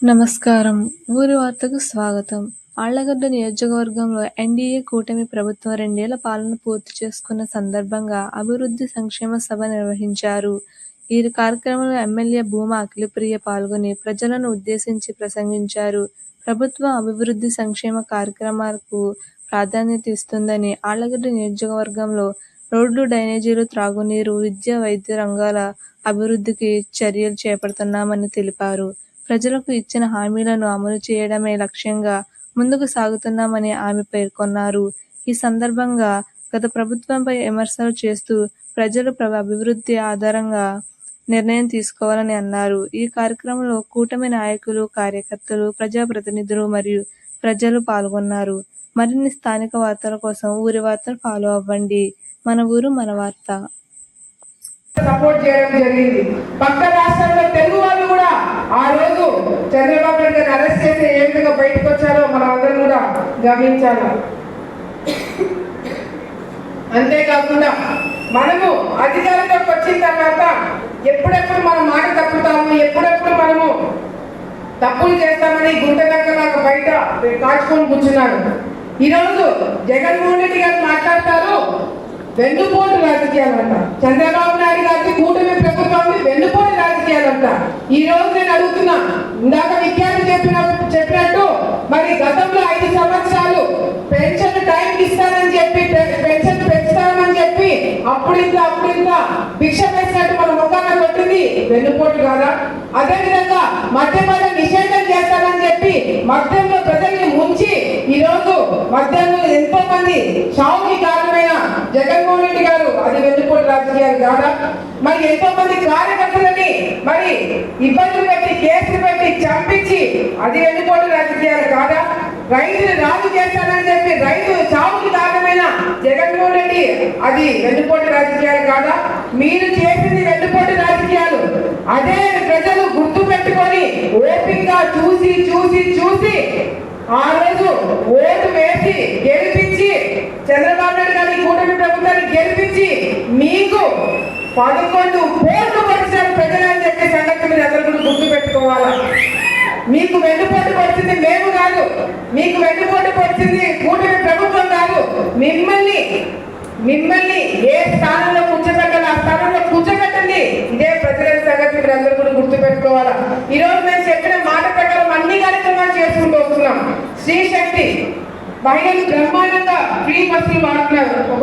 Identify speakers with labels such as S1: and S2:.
S1: నమస్కారం. ఊరి వార్తకు స్వాగతం. ఆళ్లగడ్డ నియోజకవర్గంలో ఎన్డీఏ కూటమి ప్రభుత్వం 2 ఏళ్ల పాలన పూర్తి చేసుకున్న సందర్భంగా అభివృద్ధి సంక్షేమ సభ నిర్వహించారు. ఈ కార్యక్రమంలో ఎమ్మెల్యే భూమా అఖిలప్రియ పాల్గొని ప్రజలను ఉద్దేశించి ప్రసంగించారు. ప్రభుత్వం అభివృద్ధి సంక్షేమ కార్యక్రమాలకు ప్రాధాన్యత ఇస్తుందని, ఆళ్లగడ్డ నియోజకవర్గంలో రోడ్లు, డ్రైనేజీలు, త్రాగునీరు, విద్య, వైద్య రంగాల అభివృద్ధికి చర్యలు చేపడుతున్నామని తెలిపారు. ప్రజలకు ఇచ్చిన హామీలను అమలు చేయడమే లక్ష్యంగా ముందుకు సాగుతున్నామని ఆమె పేర్కొన్నారు. ఈ సందర్భంగా గత ప్రభుత్వంపై విమర్శలు చేస్తూ ప్రజలు అభివృద్ధి ఆధారంగా నిర్ణయం తీసుకోవాలని అన్నారు. ఈ కార్యక్రమంలో కూటమి నాయకులు, కార్యకర్తలు, ప్రజాప్రతినిధులు మరియు ప్రజలు పాల్గొన్నారు. మరిన్ని స్థానిక వార్తల కోసం ఊరి వార్తను ఫాలో అవ్వండి. మన ఊరు మన వార్త.
S2: సపోర్ట్ చేయడం జరిగింది. పక్క రాష్ట్రంలో తెలుగు వాళ్ళు కూడా ఆ రోజు చంద్రబాబు నాయుడు గారిని అరెస్ట్ చేసి ఏ విధంగా బయటకు వచ్చారో మనం అందరం కూడా గమనించాలి. అంతేకాకుండా మనము అధికారంలోకి వచ్చిన తర్వాత ఎప్పుడెప్పుడు మనం మాట తప్పుతాము, ఎప్పుడెప్పుడు మనము తప్పులు చేస్తామని గుంటనక్కలాగా బయట కాచుకొని కూర్చున్నారు. ఈరోజు జగన్మోహన్ రెడ్డి గారు మాట్లాడతారు, వెన్నుపోటు రాజకీయాలంట. చంద్రబాబు నాయుడు గారికి కూటమి ప్రభుత్వాన్ని వెన్నుపోటు రాజకీయాలంట. ఈ రోజు నేను అడుగుతున్నా, ఇందాక విద్యార్థి చెప్పినట్టు మరి గతంలో 5 సంవత్సరాలు పెన్షన్ టైంకి ఇస్తానని చెప్పి, పెన్షన్ పెంచుతామని చెప్పి అప్పుడు ఇంత భిక్ష వేసినట్టు మన ముఖాన కొట్టింది వెన్నుపోటు కాదా? అదేవిధంగా మద్యపాన నిషేధం చేస్తానని చెప్పి మద్యంలో ప్రజల్ని ముంచి ఈరోజు మద్యంలో ఎంతో మంది చావుకి కారణమైన జగన్మోహన్ రెడ్డి గారు, అది వెన్నుపోటు రాజకీయాలు కాదా? మరి ఎంతో మంది కార్యకర్తలని మరి ఇబ్బందులు పెట్టి, కేసులు పెట్టి చంపించి అది వెన్నుపోటు రాజకీయాలు కాదా? రైతులు రాజు చేస్తానని చెప్పి రైతు చావుకి కారణమైన జగన్మోహన్ రెడ్డి, అది వెన్నుపోటు రాజకీయాలు కాదా? మీరు చేసింది వెన్నుపోటు రాజకీయాలు. అదే ప్రజలు గుర్తు పెట్టుకొని ఓపికగా చూసి ఆ రోజు ఓటు వేసి గెలిపించి చంద్రబాబు నాయుడు గారి కూటమి ప్రభుత్వాన్ని గెలిపించి మీకు 11 కోట్లు పరిచారు ప్రజలని చెప్పే సంగతి మీరు అందరూ కూడా గుర్తు పెట్టుకోవాలా. మీకు వెన్నుపోటు పడుతుంది మేము కాదు, మీకు వెన్నుపోటు పడుతుంది కూటమి ప్రభుత్వం కాదు. మిమ్మల్ని ఏ స్థానంలో కూర్చోబెట్టాలి ఆ స్థానంలో కూర్చోబెట్టండి. ఇదే ప్రజల సంగతి మీరు అందరూ కూడా గుర్తు పెట్టుకోవాలా. ఈరోజు మేము చెప్పిన మాట ప్రకారం అన్ని కార్యక్రమాలు చేసుకుంటూ వస్తున్నాం. శ్రీ శక్తి మహిళలు బ్రహ్మాండంగా ఫ్రీ బస్సులు వాడుతున్నారు.